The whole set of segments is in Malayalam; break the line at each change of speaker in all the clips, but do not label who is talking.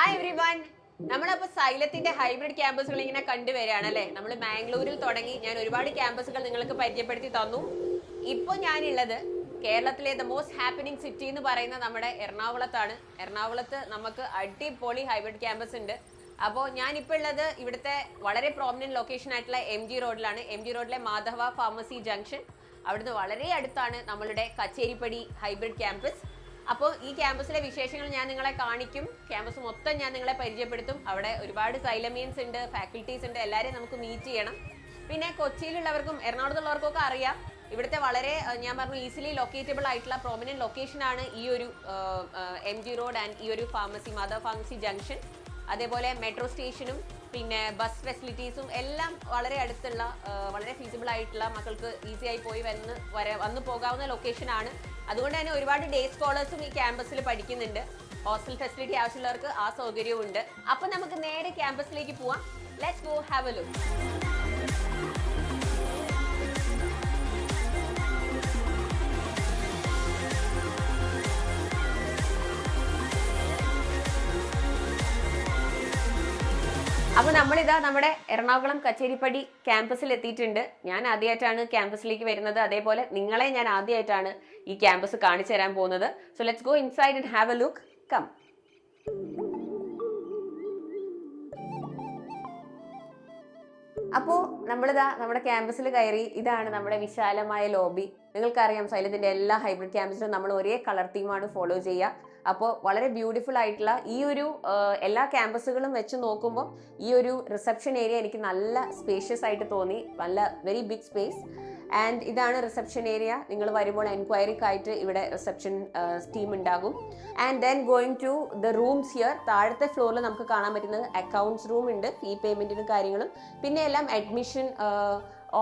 Hi every one. നമ്മളപ്പോ സൈലത്തിന്റെ ഹൈബ്രിഡ് ക്യാമ്പസുകൾ ഇങ്ങനെ കണ്ടുവരികയാണ് അല്ലെ. നമ്മൾ മാംഗ്ലൂരിൽ തുടങ്ങി ഞാൻ ഒരുപാട് ക്യാമ്പസുകൾ നിങ്ങൾക്ക് പരിചയപ്പെടുത്തി തന്നു. ഇപ്പൊ ഞാനുള്ളത് കേരളത്തിലെ ദ മോസ്റ്റ് ഹാപ്പനിങ് സിറ്റി എന്ന് പറയുന്ന നമ്മുടെ എറണാകുളത്താണ്. എറണാകുളത്ത് നമുക്ക് അടിപൊളി ഹൈബ്രിഡ് ക്യാമ്പസ് ഉണ്ട്. അപ്പോൾ ഞാനിപ്പോൾ ഉള്ളത് ഇവിടുത്തെ വളരെ പ്രോമിനന്റ് ലൊക്കേഷൻ ആയിട്ടുള്ള എം ജി റോഡിലാണ്. എം ജി റോഡിലെ മാധവ ഫാർമസി ജംഗ്ഷൻ, അവിടുന്ന് വളരെ അടുത്താണ് നമ്മളുടെ കച്ചേരിപ്പടി ഹൈബ്രിഡ് ക്യാമ്പസ്. അപ്പോൾ ഈ ക്യാമ്പസിലെ വിശേഷങ്ങൾ ഞാൻ നിങ്ങളെ കാണിക്കും. ക്യാമ്പസ് മൊത്തം ഞാൻ നിങ്ങളെ പരിചയപ്പെടുത്തും. അവിടെ ഒരുപാട് സൈലമിയൻസ് ഉണ്ട്, ഫാക്കൽറ്റീസ് ഉണ്ട്, എല്ലാവരെയും നമുക്ക് മീറ്റ് ചെയ്യണം. പിന്നെ കൊച്ചിയിലുള്ളവർക്കും എറണാകുളത്തുള്ളവർക്കും ഒക്കെ അറിയാം, ഇവിടുത്തെ വളരെ ഞാൻ പറഞ്ഞു ഈസിലി ലൊക്കേറ്റബിൾ ആയിട്ടുള്ള പ്രോമിനന്റ് ലൊക്കേഷൻ ആണ് ഈ ഒരു എം ജി റോഡ് ആൻഡ് ഈ ഒരു ഫാർമസി മാധവ ഫാർമസി ജംഗ്ഷൻ. അതേപോലെ മെട്രോ സ്റ്റേഷനും പിന്നെ ബസ് ഫെസിലിറ്റീസും എല്ലാം വളരെ അടുത്തുള്ള വളരെ ഫീസിബിൾ ആയിട്ടുള്ള മക്കൾക്ക് ഈസി ആയി പോയി വന്ന് പോകാവുന്ന ലൊക്കേഷൻ ആണ്. അതുകൊണ്ട് തന്നെ ഒരുപാട് ഡേ സ്കോളേഴ്സും ഈ ക്യാമ്പസിൽ പഠിക്കുന്നുണ്ട്. ഹോസ്റ്റൽ ഫെസിലിറ്റി ആവശ്യമുള്ളവർക്ക് ആ സൗകര്യവും ഉണ്ട്. അപ്പൊ നമുക്ക് നേരെ ക്യാമ്പസിലേക്ക് പോവാം. Let's go have a look. അപ്പൊ നമ്മളിതാ നമ്മുടെ എറണാകുളം കച്ചേരിപ്പടി ക്യാമ്പസിൽ എത്തിയിട്ടുണ്ട്. ഞാൻ ആദ്യമായിട്ടാണ് ക്യാമ്പസിലേക്ക് വരുന്നത്, അതേപോലെ നിങ്ങളെ ഞാൻ ആദ്യമായിട്ടാണ് ഈ ക്യാമ്പസ് കാണിച്ചു തരാൻ പോകുന്നത്. So let's go inside and have a look. Come. അപ്പോ നമ്മളിതാ നമ്മുടെ ക്യാമ്പസിൽ കയറി. ഇതാണ് നമ്മുടെ വിശാലമായ ലോബി. നിങ്ങൾക്കറിയാം സൈലത്തിന്റെ എല്ലാ ഹൈബ്രിഡ് ക്യാമ്പസിലും നമ്മൾ ഒരേ കളർ തീമാണ് ഫോളോ ചെയ്യുക. അപ്പോൾ വളരെ ബ്യൂട്ടിഫുൾ ആയിട്ടുള്ള ഈ ഒരു എല്ലാ ക്യാമ്പസുകളും വെച്ച് നോക്കുമ്പോൾ ഈ ഒരു റിസപ്ഷൻ ഏരിയ എനിക്ക് നല്ല സ്പേഷ്യസ് ആയിട്ട് തോന്നി. നല്ല വെരി ബിഗ് സ്പേസ്. ആൻഡ് ഇതാണ് റിസപ്ഷൻ ഏരിയ. നിങ്ങൾ വരുമ്പോൾ എൻക്വയറിക്കായിട്ട് ഇവിടെ റിസപ്ഷൻ ടീം ഉണ്ടാകും. And then going to the rooms here. താഴത്തെ ഫ്ലോറിൽ നമുക്ക് കാണാൻ പറ്റുന്നത് അക്കൗണ്ട്സ് റൂം ഉണ്ട്, ഫീ പേയ്മെന്റിനും കാര്യങ്ങളും. പിന്നെ എല്ലാം അഡ്മിഷൻ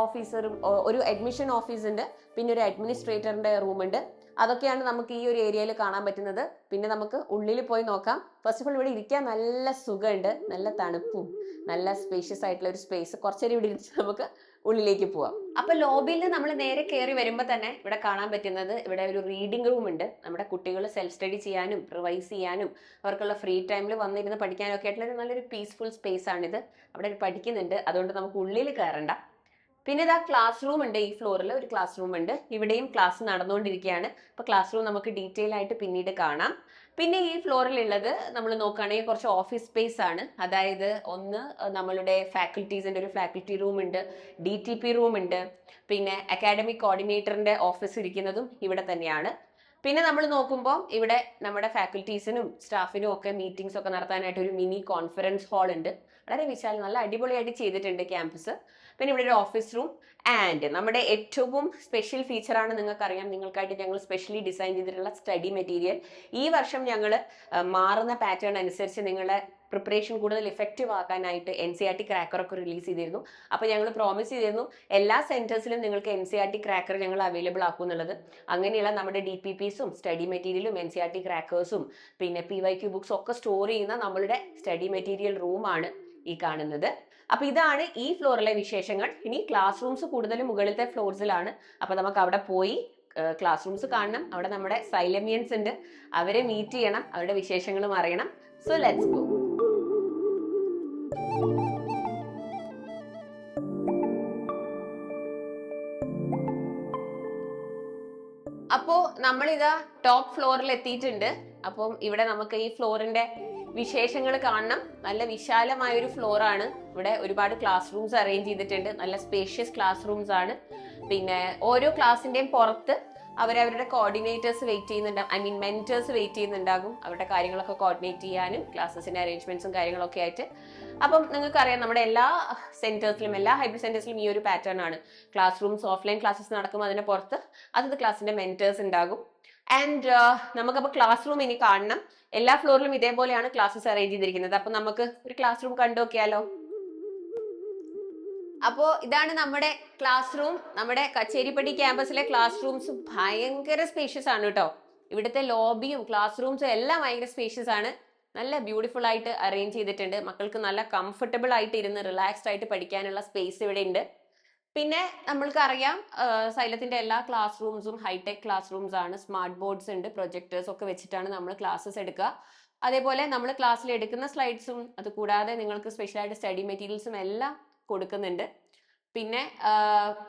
ഓഫീസറും, ഒരു അഡ്മിഷൻ ഓഫീസ് ഉണ്ട്, പിന്നെ ഒരു അഡ്മിനിസ്ട്രേറ്ററിന്റെ റൂം ഉണ്ട്. അതൊക്കെയാണ് നമുക്ക് ഈ ഒരു ഏരിയയിൽ കാണാൻ പറ്റുന്നത്. പിന്നെ നമുക്ക് ഉള്ളിൽ പോയി നോക്കാം. ഫസ്റ്റ് ഓഫ് ഓൾ ഇവിടെ ഇരിക്കാൻ നല്ല സുഖമുണ്ട്, നല്ല തണുപ്പും നല്ല സ്പേഷ്യസ് ആയിട്ടുള്ള ഒരു സ്പേസ്. കുറച്ചേരം ഇവിടെ ഇരിച്ച് നമുക്ക് ഉള്ളിലേക്ക് പോവാം. അപ്പൊ ലോബിയിൽ നമ്മൾ നേരെ കയറി വരുമ്പോൾ തന്നെ ഇവിടെ കാണാൻ പറ്റുന്നത് ഇവിടെ ഒരു റീഡിംഗ് റൂം ഉണ്ട്. നമ്മുടെ കുട്ടികൾ സെൽഫ് സ്റ്റഡി ചെയ്യാനും റിവൈസ് ചെയ്യാനും അവർക്കുള്ള ഫ്രീ ടൈമിൽ വന്നിരുന്ന് പഠിക്കാനും ഒക്കെ ആയിട്ടുള്ള നല്ലൊരു പീസ്ഫുൾ സ്പേസ് ആണിത്. അവിടെ പഠിക്കുന്നുണ്ട്, അതുകൊണ്ട് നമുക്ക് ഉള്ളിൽ കയറണ്ട. പിന്നെ ഇതാ ക്ലാസ് റൂം ഉണ്ട്. ഈ ഫ്ലോറിൽ ഒരു ക്ലാസ് റൂം ഉണ്ട്. ഇവിടെയും ക്ലാസ് നടന്നുകൊണ്ടിരിക്കുകയാണ്. അപ്പൊ ക്ലാസ് റൂം നമുക്ക് ഡീറ്റെയിൽ ആയിട്ട് പിന്നീട് കാണാം. പിന്നെ ഈ ഫ്ലോറിലുള്ളത് നമ്മൾ നോക്കുകയാണെങ്കിൽ കുറച്ച് ഓഫീസ് സ്പേസ് ആണ്. അതായത് ഒന്ന് നമ്മളുടെ ഫാക്കൽറ്റീസിന്റെ ഒരു ഫാക്കൽറ്റി റൂം ഉണ്ട്, DTP റൂം ഉണ്ട്, പിന്നെ അക്കാഡമിക് കോർഡിനേറ്ററിന്റെ ഓഫീസ് ഇരിക്കുന്നതും ഇവിടെ തന്നെയാണ്. പിന്നെ നമ്മൾ നോക്കുമ്പോൾ ഇവിടെ നമ്മുടെ ഫാക്കൽറ്റീസിനും സ്റ്റാഫിനും ഒക്കെ മീറ്റിംഗ്സ് ഒക്കെ നടത്താനായിട്ട് ഒരു മിനി കോൺഫറൻസ് ഹാൾ ഉണ്ട്. വളരെ വിശാലം, നല്ല അടിപൊളിയായിട്ട് ചെയ്തിട്ടുണ്ട് ക്യാമ്പസ്. പിന്നെ ഇവിടെ ഒരു ഓഫീസ് റൂം. ആൻഡ് നമ്മുടെ ഏറ്റവും സ്പെഷ്യൽ ഫീച്ചറാണ്, നിങ്ങൾക്കറിയാം, നിങ്ങൾക്കായിട്ട് ഞങ്ങൾ സ്പെഷ്യലി ഡിസൈൻ ചെയ്തിട്ടുള്ള സ്റ്റഡി മെറ്റീരിയൽ. ഈ വർഷം ഞങ്ങൾ മാറുന്ന പാറ്റേൺ അനുസരിച്ച് നിങ്ങളെ പ്രിപ്പറേഷൻ കൂടുതൽ ഇഫക്റ്റീവ് ആക്കാനായിട്ട് NCERT ക്രാക്കർ ഒക്കെ റിലീസ് ചെയ്തിരുന്നു. അപ്പോൾ ഞങ്ങൾ പ്രോമിസ് ചെയ്തിരുന്നു എല്ലാ സെന്റേഴ്സിലും നിങ്ങൾക്ക് NCERT ക്രാക്കർ ഞങ്ങൾ അവൈലബിൾ ആക്കും എന്നുള്ളത്. അങ്ങനെയുള്ള നമ്മുടെ DPPസും സ്റ്റഡി മെറ്റീരിയലും NCERT ക്രാക്കേഴ്സും പിന്നെ PYQ ബുക്സ് ഒക്കെ സ്റ്റോർ ചെയ്യുന്ന നമ്മളുടെ സ്റ്റഡി മെറ്റീരിയൽ റൂമാണ് ഈ കാണുന്നത്. അപ്പൊ ഇതാണ് ഈ ഫ്ലോറിലെ വിശേഷങ്ങൾ. ഇനി ക്ലാസ് റൂംസ് കൂടുതലും മുകളിലത്തെ ഫ്ലോർസിലാണ്. അപ്പൊ നമുക്ക് അവിടെ പോയി ക്ലാസ് റൂംസ് കാണണം. അവിടെ നമ്മുടെ സൈലമിയൻസ് ഉണ്ട്, അവരെ മീറ്റ് ചെയ്യണം, അവരുടെ വിശേഷങ്ങളും അറിയണം. So let's go. അപ്പോ നമ്മളിതാ ടോപ്പ് ഫ്ലോറിൽ എത്തിയിട്ടുണ്ട്. അപ്പം ഇവിടെ നമുക്ക് ഈ ഫ്ലോറിന്റെ വിശേഷങ്ങൾ കാണണം. നല്ല വിശാലമായ ഒരു ഫ്ലോർ ആണ്. ഇവിടെ ഒരുപാട് ക്ലാസ് റൂംസ് അറേഞ്ച് ചെയ്തിട്ടുണ്ട്. നല്ല സ്പേഷ്യസ് ക്ലാസ് റൂംസ് ആണ്. പിന്നെ ഓരോ ക്ലാസിന്റെയും പുറത്ത് അവരവരുടെ കോർഡിനേറ്റേഴ്സ് വെയിറ്റ് ചെയ്യുന്നുണ്ട്, മെന്റേഴ്സ് വെയിറ്റ് ചെയ്യുന്നുണ്ടാകും, അവരുടെ കാര്യങ്ങളൊക്കെ കോർഡിനേറ്റ് ചെയ്യാനും ക്ലാസ്സസിന്റെ അറേഞ്ച്മെന്റ്സും കാര്യങ്ങളൊക്കെ ആയിട്ട്. അപ്പം നിങ്ങൾക്കറിയാം നമ്മുടെ എല്ലാ സെന്റേഴ്സിലും, എല്ലാ ഹൈബ്രിഡ് സെന്റേഴ്സിലും ഈ ഒരു പാറ്റേൺ ആണ്. ക്ലാസ് റൂംസ് ഓഫ്ലൈൻ ക്ലാസ്സസ് നടക്കുമ്പോൾ അതിന്റെ പുറത്ത് അതത് ക്ലാസ്സിന്റെ മെന്റേഴ്സ് ഉണ്ടാകും. ആൻഡ് നമുക്കപ്പോൾ ക്ലാസ് റൂം ഇനി കാണണം. എല്ലാ ഫ്ലോറിലും ഇതേപോലെയാണ് ക്ലാസ്സസ് അറേഞ്ച് ചെയ്തിരിക്കുന്നത്. അപ്പൊ നമുക്ക് ഒരു ക്ലാസ് റൂം കണ്ടു നോക്കിയാലോ. അപ്പോ ഇതാണ് നമ്മുടെ ക്ലാസ് റൂം. നമ്മുടെ കച്ചേരിപ്പടി ക്യാമ്പസിലെ ക്ലാസ് റൂംസ് ഭയങ്കര സ്പേഷ്യസ് ആണ് കേട്ടോ. ഇവിടുത്തെ ലോബിയും ക്ലാസ് റൂംസും എല്ലാം ഭയങ്കര സ്പേഷ്യസ് ആണ്. നല്ല ബ്യൂട്ടിഫുൾ ആയിട്ട് അറേഞ്ച് ചെയ്തിട്ടുണ്ട്. മക്കൾക്ക് നല്ല കംഫർട്ടബിൾ ആയിട്ട് ഇരുന്ന് റിലാക്സ്ഡ് ആയിട്ട് പഠിക്കാനുള്ള സ്പേസ് ഇവിടെ ഉണ്ട്. പിന്നെ നമ്മൾക്ക് അറിയാം സൈലത്തിന്റെ എല്ലാ ക്ലാസ് റൂംസും ഹൈടെക് ക്ലാസ് റൂംസ് ആണ്. സ്മാർട്ട് ബോർഡ്സ് ഉണ്ട്, പ്രൊജക്ടേഴ്സ് ഒക്കെ വെച്ചിട്ടാണ് നമ്മൾ ക്ലാസ്സസ് എടുക്കുക. അതേപോലെ നമ്മൾ ക്ലാസ്സിൽ എടുക്കുന്ന സ്ലൈഡ്സും അത് കൂടാതെ നിങ്ങൾക്ക് സ്പെഷ്യലായിട്ട് സ്റ്റഡി മെറ്റീരിയൽസും എല്ലാം കൊടുക്കുന്നുണ്ട്. പിന്നെ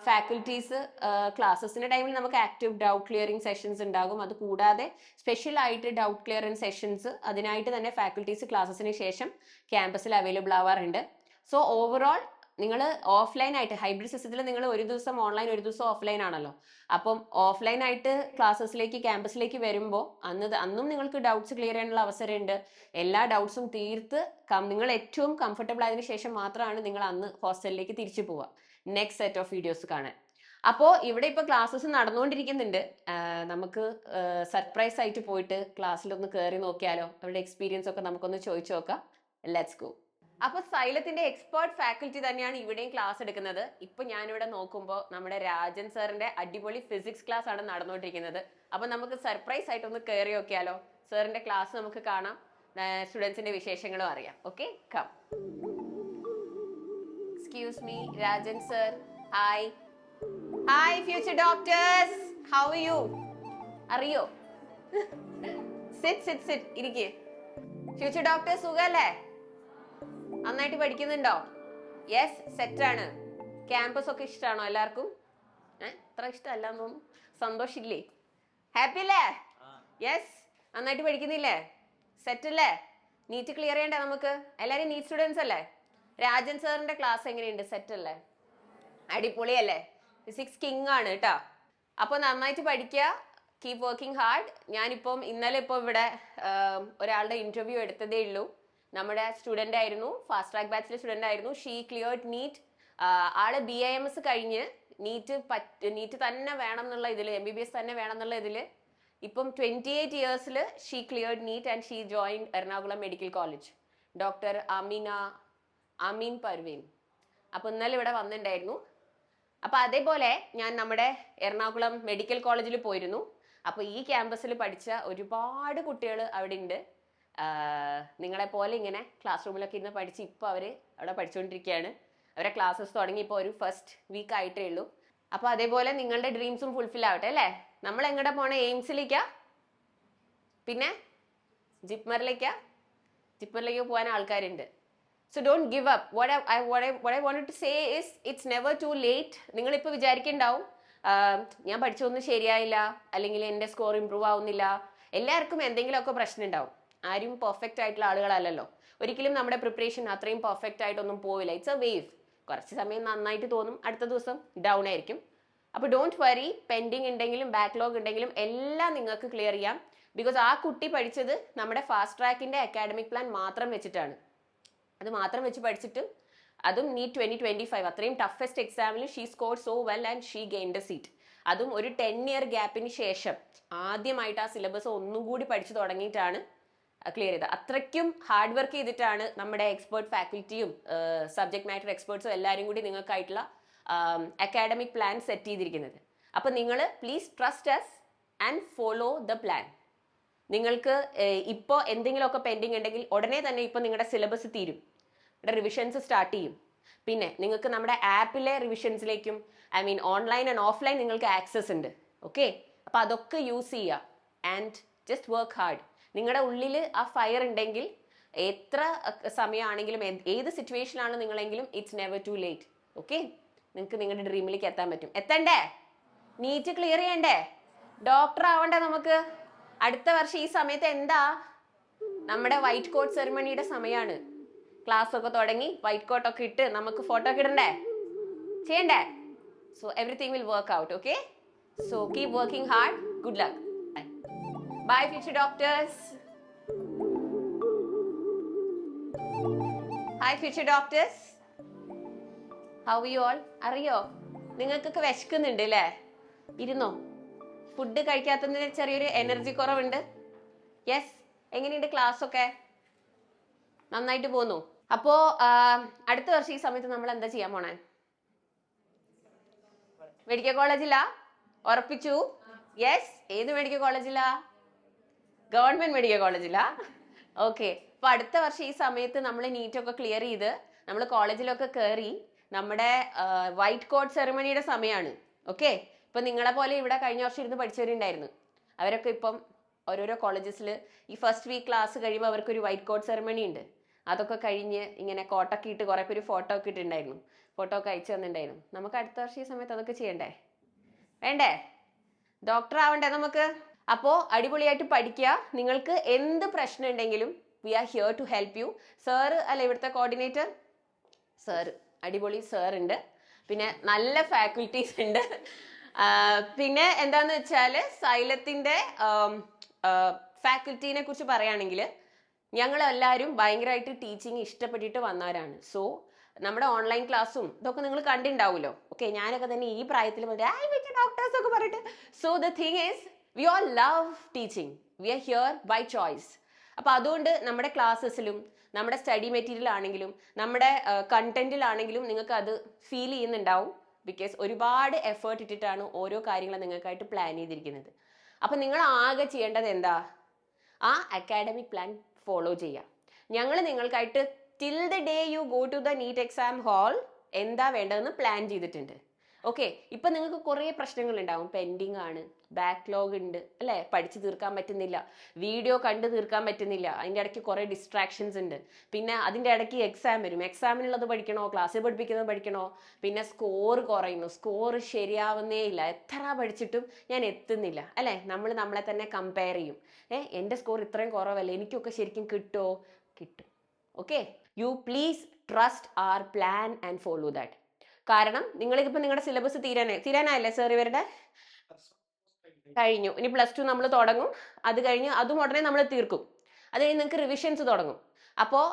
ഫാക്കൽറ്റീസ് ക്ലാസ്സസിന്റെ ടൈമിൽ നമുക്ക് ആക്റ്റീവ് ഡൗട്ട് ക്ലിയറിംഗ് സെഷൻസ് ഉണ്ടാകും. അത് കൂടാതെ സ്പെഷ്യൽ ആയിട്ട് ഡൗട്ട് ക്ലിയറിംഗ് സെഷൻസ് അതിനായിട്ട് തന്നെ ഫാക്കൽറ്റീസ് ക്ലാസ്സസിന് ശേഷം ക്യാമ്പസിൽ അവൈലബിൾ ആവാറുണ്ട്. സോ ഓവറോൾ നിങ്ങൾ ഓഫ്ലൈൻ ആയിട്ട് ഹൈബ്രിഡ് സിസ്റ്റത്തിൽ നിങ്ങൾ ഒരു ദിവസം ഓൺലൈൻ ഒരു ദിവസം ഓഫ്ലൈൻ ആണല്ലോ. അപ്പം ഓഫ്ലൈൻ ആയിട്ട് ക്ലാസ്സസിലേക്ക് ക്യാമ്പസിലേക്ക് വരുമ്പോൾ അന്നും നിങ്ങൾക്ക് ഡൗട്ട്സ് ക്ലിയർ ചെയ്യാനുള്ള അവസരമുണ്ട്. എല്ലാ ഡൗട്ട്സും തീർത്ത് നിങ്ങൾ ഏറ്റവും കംഫർട്ടബിൾ ആയതിനു ശേഷം മാത്രമാണ് നിങ്ങൾ അന്ന് ഹോസ്റ്റലിലേക്ക് തിരിച്ചു പോവുക നെക്സ്റ്റ് സെറ്റ് ഓഫ് വീഡിയോസ് കാണാൻ. അപ്പോൾ ഇവിടെ ഇപ്പൊ ക്ലാസ്സസ് നടന്നുകൊണ്ടിരിക്കുന്നുണ്ട്. നമുക്ക് സർപ്രൈസ് ആയിട്ട് പോയിട്ട് ക്ലാസ്സിലൊന്ന് കയറി നോക്കിയാലോ? അവരുടെ എക്സ്പീരിയൻസ് ഒക്കെ നമുക്കൊന്ന് ചോദിച്ചു നോക്കാം. Let's go. അപ്പൊ സൈലത്തിന്റെ എക്സ്പേർട്ട് ഫാക്കൽറ്റി തന്നെയാണ് ഇവിടെയും ക്ലാസ് എടുക്കുന്നത്. ഇപ്പൊ ഞാനിവിടെ നോക്കുമ്പോൾ നമ്മുടെ രാജൻ സാറിന്റെ അടിപൊളി ഫിസിക്സ് ക്ലാസ് ആണ് നടന്നുകൊണ്ടിരിക്കുന്നത്. അപ്പൊ നമുക്ക് സർപ്രൈസ് ആയിട്ട് ഒന്ന് കയറി നോക്കിയാലോ? സാറിന്റെ ക്ലാസ് നമുക്ക് കാണാം, സ്റ്റുഡൻസിന്റെ വിശേഷങ്ങളും അറിയാം. Okay, come. Excuse me, Rajan sir. Hi hi future doctors, how are you? അറിയോ? സിറ്റ് സിറ്റ് സിറ്റ്, ഇരിക്കേ. ഫ്യൂച്ചർ ഡോക്ടേഴ്സ് സുഖല്ലേ? നന്നായിട്ട് പഠിക്കുന്നുണ്ടോ? യെസ്, സെറ്റാണ്. ക്യാമ്പസ് ഒക്കെ ഇഷ്ടമാണോ എല്ലാവർക്കും? അത്ര ഇഷ്ടമല്ല എന്ന് തോന്നുന്നു. സന്തോഷില്ലേ? ഹാപ്പി അല്ലേ? യെസ്. നന്നായിട്ട് പഠിക്കുന്നില്ലേ? സെറ്റ് അല്ലേ? നീറ്റ് ക്ലിയർ ചെയ്യണ്ടേ നമുക്ക്? എല്ലാവരും നീറ്റ് സ്റ്റുഡൻസ് അല്ലേ? രാജൻ സാറിന്റെ ക്ലാസ് എങ്ങനെയുണ്ട്? സെറ്റ് അല്ലേ? അടിപൊളിയല്ലേ? ഫിസിക്സ് കിങ് ആണ് കേട്ടോ. അപ്പൊ നന്നായിട്ട് പഠിക്കുക, കീപ് വർക്കിംഗ് ഹാർഡ്. ഞാനിപ്പം ഇന്നലെ ഇവിടെ ഒരാളുടെ ഇന്റർവ്യൂ എടുത്തതേ ഉള്ളൂ. നമ്മുടെ സ്റ്റുഡന്റ് ആയിരുന്നു, ഫാസ്റ്റ് ട്രാക്ക് ബാച്ചിലെ സ്റ്റുഡന്റ് ആയിരുന്നു. She cleared NEET. ആള് BIMS കഴിഞ്ഞ് നീറ്റ് തന്നെ വേണം എന്നുള്ള ഇതില്, MBBS തന്നെ വേണം എന്നുള്ള ഇതില് ഇപ്പം 28 ഇയേഴ്സിൽ she cleared NEET and she join Ernakulam medical college. Doctor Ameen Parveen. അപ്പൊ ഇന്നലെ ഇവിടെ വന്നിട്ടുണ്ടായിരുന്നു. അപ്പൊ അതേപോലെ ഞാൻ നമ്മുടെ എറണാകുളം മെഡിക്കൽ കോളേജിൽ പോയിരുന്നു. അപ്പൊ ഈ ക്യാമ്പസിൽ പഠിച്ച ഒരുപാട് കുട്ടികൾ അവിടെ ഉണ്ട്. നിങ്ങളെ പോലെ ഇങ്ങനെ ക്ലാസ് റൂമിലൊക്കെ ഇരുന്ന് പഠിച്ച് ഇപ്പൊ അവര് അവിടെ പഠിച്ചുകൊണ്ടിരിക്കുകയാണ്. അവരെ ക്ലാസ്സസ് തുടങ്ങി ഇപ്പോൾ ഒരു ഫസ്റ്റ് വീക്ക് ആയിട്ടേ ഉള്ളൂ. അപ്പൊ അതേപോലെ നിങ്ങളുടെ ഡ്രീംസും ഫുൾഫിൽ ആവട്ടെ അല്ലേ? നമ്മൾ എങ്ങടെ പോണേ? എയിംസിലേക്കാ? പിന്നെ ജിപ്മറിലേക്കാ? ജിപ്മറിലേക്ക് പോകാൻ ആൾക്കാരുണ്ട്. So don't give up. What I wanted to say is it's never too late. നിങ്ങൾ ഇപ്പോൾ വിചാരിക്കുന്നുണ്ടാവും ഞാൻ പഠിച്ചൊന്നും ശരിയായില്ല, അല്ലെങ്കിൽ എൻ്റെ സ്കോർ ഇമ്പ്രൂവ് ആവുന്നില്ല. എല്ലാവർക്കും എന്തെങ്കിലുമൊക്കെ പ്രശ്നം ഉണ്ടാവും. ആരും പെർഫെക്റ്റ് ആയിട്ടുള്ള ആളുകളല്ലല്ലോ. ഒരിക്കലും നമ്മുടെ പ്രിപ്പറേഷൻ അത്രയും പെർഫെക്റ്റ് ആയിട്ടൊന്നും പോവില്ല. It's A wave. കുറച്ച് സമയം നന്നായിട്ട് തോന്നും, അടുത്ത ദിവസം ഡൗൺ ആയിരിക്കും. അപ്പോൾ ഡോണ്ട് വറി. പെൻഡിങ് ഉണ്ടെങ്കിലും ബാക്ക്ലോഗ് ഉണ്ടെങ്കിലും എല്ലാം നിങ്ങൾക്ക് ക്ലിയർ ചെയ്യാം. ബിക്കോസ് ആ കുട്ടി പഠിച്ചത് നമ്മുടെ ഫാസ്റ്റ് ട്രാക്കിന്റെ അക്കാഡമിക് പ്ലാൻ മാത്രം വെച്ചിട്ടാണ്. അത് മാത്രം വെച്ച് പഠിച്ചിട്ട് അതും നീറ്റ് 2025 അത്രയും ടഫസ്റ്റ് എക്സാമിൽ she score so well and she gained a seat. അതും ഒരു 10 ഇയർ ഗ്യാപ്പിന് ശേഷം ആദ്യമായിട്ട് ആ സിലബസ് ഒന്നും കൂടി പഠിച്ചു തുടങ്ങിയിട്ടാണ് ക്ലിയർ ചെയ്തത്. അത്രയ്ക്കും ഹാർഡ് വർക്ക് ചെയ്തിട്ടാണ് നമ്മുടെ എക്സ്പേർട്ട് ഫാക്കൽറ്റിയും സബ്ജക്ട് മാറ്റർ എക്സ്പേർട്സും എല്ലാവരും കൂടി നിങ്ങൾക്കായിട്ടുള്ള അക്കാഡമിക് പ്ലാൻ സെറ്റ് ചെയ്തിരിക്കുന്നത്. അപ്പം നിങ്ങൾ please trust us and follow the plan. നിങ്ങൾക്ക് ഇപ്പോൾ എന്തെങ്കിലുമൊക്കെ പെൻഡിങ് ഉണ്ടെങ്കിൽ ഉടനെ തന്നെ ഇപ്പോൾ നിങ്ങളുടെ സിലബസ് തീരും, റിവിഷൻസ് സ്റ്റാർട്ട് ചെയ്യും. പിന്നെ നിങ്ങൾക്ക് നമ്മുടെ ആപ്പിലെ റിവിഷൻസിലേക്കും ഓൺലൈൻ ആൻഡ് ഓഫ്ലൈൻ നിങ്ങൾക്ക് ആക്സസ് ഉണ്ട്. ഓക്കെ, അപ്പോൾ അതൊക്കെ യൂസ് ചെയ്യുക ആൻഡ് ജസ്റ്റ് വർക്ക് ഹാർഡ്. നിങ്ങളുടെ ഉള്ളിൽ ആ ഫയർ ഉണ്ടെങ്കിൽ എത്ര സമയമാണെങ്കിലും ഏത് സിറ്റുവേഷനാണ് നിങ്ങളെങ്കിലും it's never too late. Okay, നിങ്ങൾക്ക് നിങ്ങളുടെ ഡ്രീമിലേക്ക് എത്താൻ പറ്റും. എത്തണ്ടേ? നീറ്റ് ക്ലിയർ ചെയ്യണ്ടേ? ഡോക്ടർ ആവണ്ടേ നമുക്ക്? അടുത്ത വർഷം ഈ സമയത്ത് എന്താ? നമ്മുടെ വൈറ്റ് കോട്ട് സെറിമണിയുടെ സമയമാണ്. ക്ലാസ് ഒക്കെ തുടങ്ങി വൈറ്റ് കോട്ട് ഒക്കെ ഇട്ട് നമുക്ക് ഫോട്ടോ ഒക്കെ ഇടണ്ടേ? ചെയ്യണ്ടേ? So everything will work out. Okay, so keep working hard. Good luck. Bye future doctors. Hi future doctors, how you all? അറിയോ നിങ്ങൾക്കൊക്കെ വിശക്കുന്നുണ്ട് അല്ലേ? ഇരുന്നോ. ഫുഡ് കഴിക്കാത്തതിന് ചെറിയൊരു എനർജി കുറവുണ്ട്. യെസ്. എങ്ങനെയുണ്ട് ക്ലാസ് ഒക്കെ? നന്നായിട്ട് പോന്നു. അപ്പോ അടുത്ത വർഷം ഈ സമയത്ത് നമ്മൾ എന്താ ചെയ്യാൻ പോണേ? മെഡിക്കൽ കോളേജിലാ? ഉറപ്പിച്ചു? യെസ്. ഏത് മെഡിക്കൽ കോളേജിലാ? ഗവൺമെന്റ് മെഡിക്കൽ കോളേജിലാ? ഓക്കെ. അപ്പൊ അടുത്ത വർഷം ഈ സമയത്ത് നമ്മൾ നീറ്റൊക്കെ ക്ലിയർ ചെയ്ത് നമ്മൾ കോളേജിലൊക്കെ കയറി നമ്മുടെ വൈറ്റ് കോട്ട് സെറിമണിയുടെ സമയമാണ്. ഓക്കെ, ഇപ്പൊ നിങ്ങളെ പോലെ ഇവിടെ കഴിഞ്ഞ വർഷം ഇരുന്ന് പഠിച്ചവരുണ്ടായിരുന്നു. അവരൊക്കെ ഇപ്പം ഓരോരോ കോളേജസിൽ ഈ ഫസ്റ്റ് വീക്ക് ക്ലാസ് കഴിയുമ്പോൾ അവർക്കൊരു വൈറ്റ് കോട്ട് സെറമണി ഉണ്ട്. അതൊക്കെ കഴിഞ്ഞ് ഇങ്ങനെ കോട്ടൊക്കെ ഇട്ട് കുറേ പേര് ഫോട്ടോ ഒക്കെ ഇട്ടുണ്ടായിരുന്നു, ഫോട്ടോ ഒക്കെ അയച്ചു തന്നിട്ടുണ്ടായിരുന്നു. നമുക്ക് അടുത്ത വർഷം ഈ സമയത്ത് അതൊക്കെ ചെയ്യണ്ടേ? വേണ്ടേ? ഡോക്ടർ ആവണ്ടേ നമുക്ക്? അപ്പോൾ അടിപൊളിയായിട്ട് പഠിക്കുക. നിങ്ങൾക്ക് എന്ത് പ്രശ്നം ഉണ്ടെങ്കിലും we are here to help you. Sir അല്ല ഇവിടുത്തെ കോർഡിനേറ്റർ? സാറ്, അടിപൊളി സാർ ഉണ്ട്. പിന്നെ നല്ല ഫാക്കൽറ്റീസ് ഉണ്ട്. പിന്നെ എന്താന്ന് വെച്ചാൽ സൈലത്തിൻ്റെ ഫാക്കൽറ്റീനെ കുറിച്ച് പറയുകയാണെങ്കിൽ ഞങ്ങളെല്ലാവരും ഭയങ്കരമായിട്ട് ടീച്ചിങ് ഇഷ്ടപ്പെട്ടിട്ട് വന്നവരാണ്. സോ നമ്മുടെ ഓൺലൈൻ ക്ലാസ്സും ഇതൊക്കെ നിങ്ങൾ കണ്ടിട്ടുണ്ടാവുമല്ലോ. ഓക്കെ, ഞാനൊക്കെ തന്നെ ഈ പ്രായത്തിൽ ഡോക്ടേഴ്സ് ഒക്കെ പറഞ്ഞിട്ട്. So the thing is we all love teaching, we are here by choice. അപ്പോൾ അതുകൊണ്ട് നമ്മുടെ ക്ലാസ്സസിലും നമ്മുടെ സ്റ്റഡി മെറ്റീരിയൽ ആണെങ്കിലും നമ്മുടെ കണ്ടന്റിലാണെങ്കിലും നിങ്ങൾക്ക് അത് ഫീൽ ചെയ്യുന്നുണ്ടാവും. ബിക്കോസ് ഒരുപാട് എഫേർട്ട് ഇട്ടിട്ടാണ് ഓരോ കാര്യങ്ങളും നിങ്ങൾക്കായിട്ട് പ്ലാൻ ചെയ്തിരിക്കുന്നത്. അപ്പം നിങ്ങൾ ആകെ ചെയ്യേണ്ടത് എന്താ? ആ അക്കാഡമിക് പ്ലാൻ ഫോളോ ചെയ്യുക. ഞങ്ങൾ നിങ്ങൾക്കായിട്ട് till the day you go to the NEET exam hall എന്താ വേണ്ടതെന്ന് പ്ലാൻ ചെയ്തിട്ടുണ്ട്. ഓക്കെ, ഇപ്പം നിങ്ങൾക്ക് കുറേ പ്രശ്നങ്ങൾ ഉണ്ടാവും. പെൻഡിങ് ആണ്, ബാക്ക്ലോഗ് ഉണ്ട് അല്ലേ, പഠിച്ചു തീർക്കാൻ പറ്റുന്നില്ല, വീഡിയോ കണ്ടു തീർക്കാൻ പറ്റുന്നില്ല, അതിൻ്റെ ഇടയ്ക്ക് കുറേ ഡിസ്ട്രാക്ഷൻസ് ഉണ്ട്. പിന്നെ അതിൻ്റെ ഇടയ്ക്ക് എക്സാം വരും, എക്സാമിനുള്ളത് പഠിക്കണോ, ക്ലാസ്സിൽ പഠിപ്പിക്കുന്നത് പഠിക്കണോ, പിന്നെ സ്കോർ കുറയുന്നു, സ്കോർ ശരിയാവുന്നേ ഇല്ല, എത്ര പഠിച്ചിട്ടും ഞാൻ എത്തുന്നില്ല അല്ലേ. നമ്മളെ തന്നെ കമ്പയർ ചെയ്യും. എൻ്റെ സ്കോർ ഇത്രയും കുറവല്ലേ, എനിക്കൊക്കെ ശരിക്കും കിട്ടുമോ? കിട്ടും. Okay, you please trust our plan and follow that. കാരണം നിങ്ങളിപ്പോൾ നിങ്ങളുടെ സിലബസ് തീരാനായല്ലേ സാർ? ഇവരുടെ കഴിഞ്ഞു. ഇനി +2 നമ്മൾ തുടങ്ങും. അത് കഴിഞ്ഞ് അതും ഉടനെ നമ്മൾ തീർക്കും. അത് കഴിഞ്ഞ് നിങ്ങൾക്ക് റിവിഷൻസ് തുടങ്ങും. അപ്പോൾ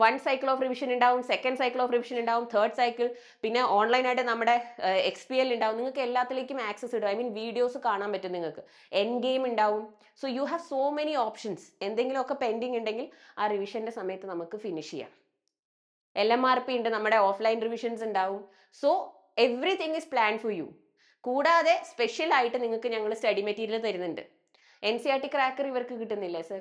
1 സൈക്കിൾ ഓഫ് റിവിഷൻ ഉണ്ടാവും, 2nd സൈക്കിൾ ഓഫ് റിവിഷൻ ഉണ്ടാവും, 3rd സൈക്കിൾ, പിന്നെ ഓൺലൈനായിട്ട് നമ്മുടെ XPL ഉണ്ടാവും. നിങ്ങൾക്ക് എല്ലാത്തിലേക്കും ആക്സസ് ഇടും. ഐ മീൻ വീഡിയോസ് കാണാൻ പറ്റും നിങ്ങൾക്ക്. എൻ ഗെയിം ഉണ്ടാവും. So you have so many options. എന്തെങ്കിലുമൊക്കെ പെൻഡിങ് ഉണ്ടെങ്കിൽ ആ റിവിഷൻ്റെ സമയത്ത് നമുക്ക് ഫിനിഷ് ചെയ്യാം. LMRP ഉണ്ട്, നമ്മുടെ ഓഫ്ലൈൻ റിവിഷൻസ് ഉണ്ടാവും. So everything is plan for you. കൂടാതെ സ്പെഷ്യൽ ആയിട്ട് നിങ്ങൾക്ക് ഞങ്ങൾ സ്റ്റഡി മെറ്റീരിയൽ തരുന്നുണ്ട്. NCERT ക്രാക്കർ ഇവർക്ക് കിട്ടുന്നില്ലേ സർ?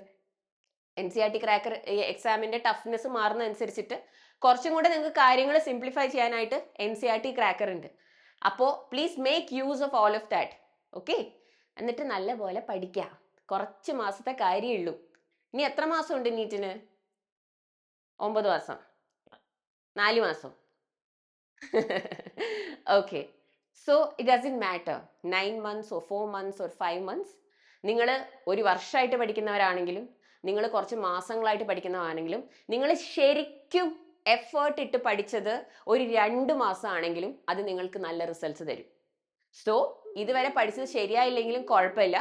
NCERT ക്രാക്കർ എക്സാമിന്റെ ടഫ്നെസ് മാറുന്നതനുസരിച്ചിട്ട് കുറച്ചും കൂടെ നിങ്ങൾക്ക് കാര്യങ്ങൾ സിംപ്ലിഫൈ ചെയ്യാനായിട്ട് NCERT ക്രാക്കർ ഉണ്ട്. അപ്പോൾ please make use of all of that. Okay, എന്നിട്ട് നല്ലപോലെ പഠിക്കുക. കുറച്ച് മാസത്തെ കാര്യമുള്ളൂ. ഇനി എത്ര മാസം ഉണ്ട് നീറ്റിന്? 9 മാസം, 4 മാസം. Okay, so it doesn't matter 9 months or 4 months or 5 months. നിങ്ങൾ ഒരു വർഷമായിട്ട് പഠിക്കുന്നവരാണെങ്കിലും നിങ്ങൾ കുറച്ച് മാസങ്ങളായിട്ട് പഠിക്കുന്നവരാണെങ്കിലും നിങ്ങൾ ശരിക്കും എഫേർട്ട് ഇട്ട് പഠിച്ചത് ഒരു 2 മാസമാണെങ്കിലും അത് നിങ്ങൾക്ക് നല്ല റിസൾട്ട്സ് തരും. സോ ഇതുവരെ പഠിച്ചത് ശരിയായില്ലെങ്കിലും കുഴപ്പമില്ല.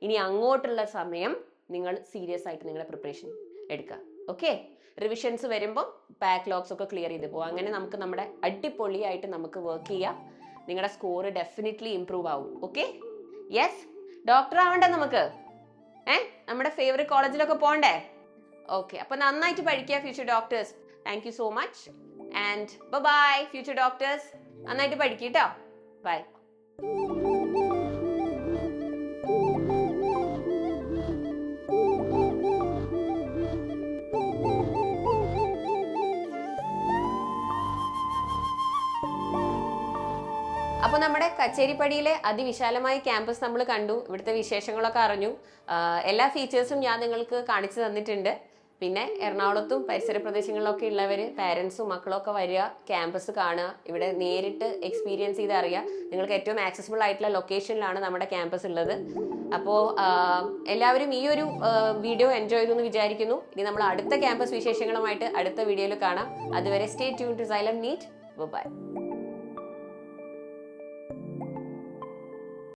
ഇനി അങ്ങോട്ടുള്ള സമയം നിങ്ങൾ സീരിയസ് ആയിട്ട് നിങ്ങളുടെ പ്രിപ്പറേഷൻ എടുക്കുക. ഓക്കെ, റിവിഷൻസ് വരുമ്പോൾ ബാക്ക്ലോഗ്സ് ഒക്കെ ക്ലിയർ ചെയ്ത് പോകും. അങ്ങനെ നമുക്ക് നമ്മുടെ അടിപൊളിയായിട്ട് നമുക്ക് വർക്ക് ചെയ്യാം. നിങ്ങളുടെ സ്കോർ ഡെഫിനറ്റ്ലി ഇംപ്രൂവ് ആവും. ഓക്കെ, യെസ്, ഡോക്ടർ ആവണ്ടേ നമുക്ക്? നമ്മുടെ ഫേവറേറ്റ് കോളേജിലൊക്കെ പോകണ്ടേ? ഓക്കെ, അപ്പൊ നന്നായിട്ട് പഠിക്കുക future doctors. Thank you so much and bye future doctors. നന്നായിട്ട് പഠിക്കുക കേട്ടോ. ബൈ. അപ്പോൾ നമ്മുടെ കച്ചേരിപ്പടിയിലെ അതിവിശാലമായ ക്യാമ്പസ് നമ്മൾ കണ്ടു. ഇവിടുത്തെ വിശേഷങ്ങളൊക്കെ അറിഞ്ഞു. എല്ലാ ഫീച്ചേഴ്സും ഞാൻ നിങ്ങൾക്ക് കാണിച്ചു തന്നിട്ടുണ്ട്. പിന്നെ എറണാകുളത്തും പരിസര പ്രദേശങ്ങളിലൊക്കെ ഉള്ളവർ പാരൻസും മക്കളൊക്കെ വരിക, ക്യാമ്പസ് കാണുക, ഇവിടെ നേരിട്ട് എക്സ്പീരിയൻസ് ചെയ്ത് അറിയുക. നിങ്ങൾക്ക് ഏറ്റവും ആക്സസിബിൾ ആയിട്ടുള്ള ലൊക്കേഷനിലാണ് നമ്മുടെ ക്യാമ്പസ് ഉള്ളത്. അപ്പോൾ എല്ലാവരും ഈ ഒരു വീഡിയോ എൻജോയ് ചെയ്തു എന്ന് വിചാരിക്കുന്നു. ഇനി നമ്മൾ അടുത്ത ക്യാമ്പസ് വിശേഷങ്ങളുമായിട്ട് അടുത്ത വീഡിയോയിൽ കാണാം. അതുവരെ stay tune to Xylem NEET. By.